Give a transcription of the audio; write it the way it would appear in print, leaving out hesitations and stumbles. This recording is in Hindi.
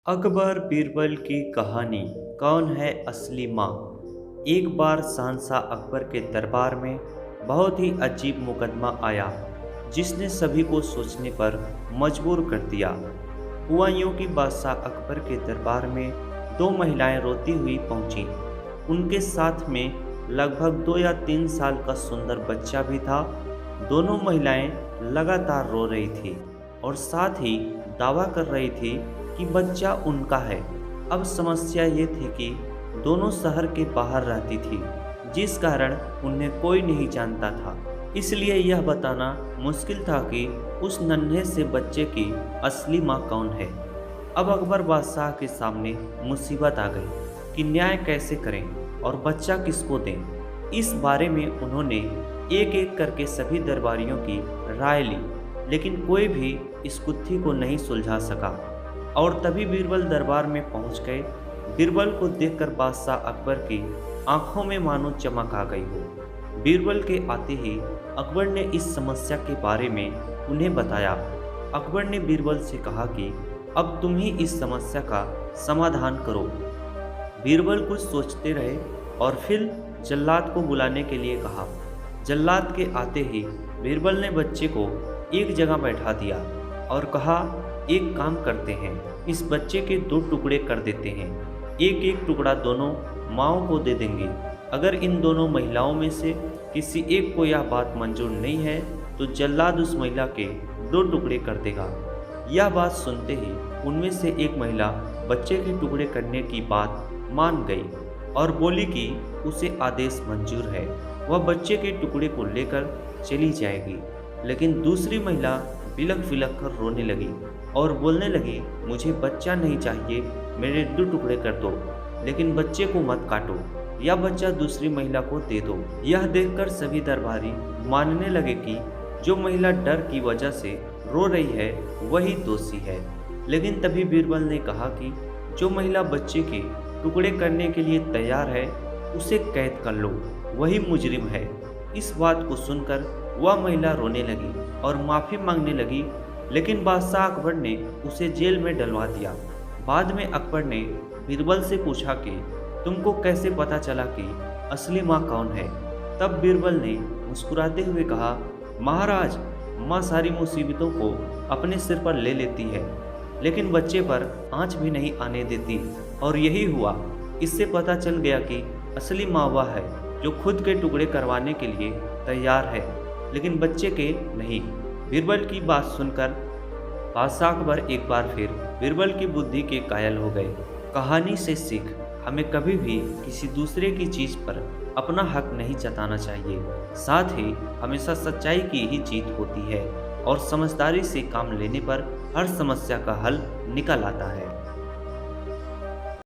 अकबर बीरबल की कहानी। कौन है असली माँ। एक बार शहंशाह अकबर के दरबार में बहुत ही अजीब मुकदमा आया जिसने सभी को सोचने पर मजबूर कर दिया। हुआ यूं कि बादशाह अकबर के दरबार में दो महिलाएं रोती हुई पहुंची। उनके साथ में लगभग 2 या 3 साल का सुंदर बच्चा भी था। दोनों महिलाएं लगातार रो रही थी और साथ ही दावा कर रही थी कि बच्चा उनका है। अब समस्या ये थी कि दोनों शहर के बाहर रहती थी, जिस कारण उन्हें कोई नहीं जानता था। इसलिए यह बताना मुश्किल था कि उस नन्हे से बच्चे की असली माँ कौन है। अब अकबर बादशाह के सामने मुसीबत आ गई कि न्याय कैसे करें और बच्चा किसको दें। इस बारे में उन्होंने एक एक करके सभी दरबारियों की राय ली, लेकिन कोई भी इस गुत्थी को नहीं सुलझा सका। और तभी बीरबल दरबार में पहुंच गए। बीरबल को देखकर बादशाह अकबर की आंखों में मानो चमक आ गई हो। बीरबल के आते ही अकबर ने इस समस्या के बारे में उन्हें बताया। अकबर ने बीरबल से कहा कि अब तुम ही इस समस्या का समाधान करो। बीरबल कुछ सोचते रहे और फिर जल्लाद को बुलाने के लिए कहा। जल्लाद के आते ही बीरबल ने बच्चे को एक जगह बैठा दिया और कहा, एक काम करते हैं, इस बच्चे के 2 टुकड़े कर देते हैं। एक एक टुकड़ा दोनों माँओं को दे देंगे। अगर इन दोनों महिलाओं में से किसी एक को यह बात मंजूर नहीं है तो जल्लाद उस महिला के 2 टुकड़े कर देगा। यह बात सुनते ही उनमें से एक महिला बच्चे के टुकड़े करने की बात मान गई और बोली कि उसे आदेश मंजूर है, वह बच्चे के टुकड़े को लेकर चली जाएगी। लेकिन दूसरी महिला बिलख बिलख कर रोने लगी और बोलने लगी, मुझे बच्चा नहीं चाहिए, मेरे 2 टुकड़े कर दो, लेकिन बच्चे को मत काटो, या बच्चा दूसरी महिला को दे दो। यह देखकर सभी दरबारी मानने लगे कि जो महिला डर की वजह से रो रही है वही दोषी है। लेकिन तभी बीरबल ने कहा कि जो महिला बच्चे के टुकड़े करने के लिए तैयार है उसे कैद कर लो, वही मुजरिम है। इस बात को सुनकर वह महिला रोने लगी और माफ़ी मांगने लगी, लेकिन बादशाह अकबर ने उसे जेल में डलवा दिया। बाद में अकबर ने बीरबल से पूछा कि तुमको कैसे पता चला कि असली माँ कौन है। तब बीरबल ने मुस्कुराते हुए कहा, महाराज, माँ सारी मुसीबतों को अपने सिर पर ले लेती है, लेकिन बच्चे पर आँच भी नहीं आने देती। और यही हुआ। इससे पता चल गया कि असली माँ वह है जो खुद के टुकड़े करवाने के लिए तैयार है, लेकिन बच्चे के नहीं। बीरबल की बात सुनकर बादशाह अकबर एक बार फिर बीरबल की बुद्धि के कायल हो गए। कहानी से सीख, हमें कभी भी किसी दूसरे की चीज़ पर अपना हक नहीं जताना चाहिए। साथ ही हमेशा सच्चाई की ही जीत होती है और समझदारी से काम लेने पर हर समस्या का हल निकल आता है।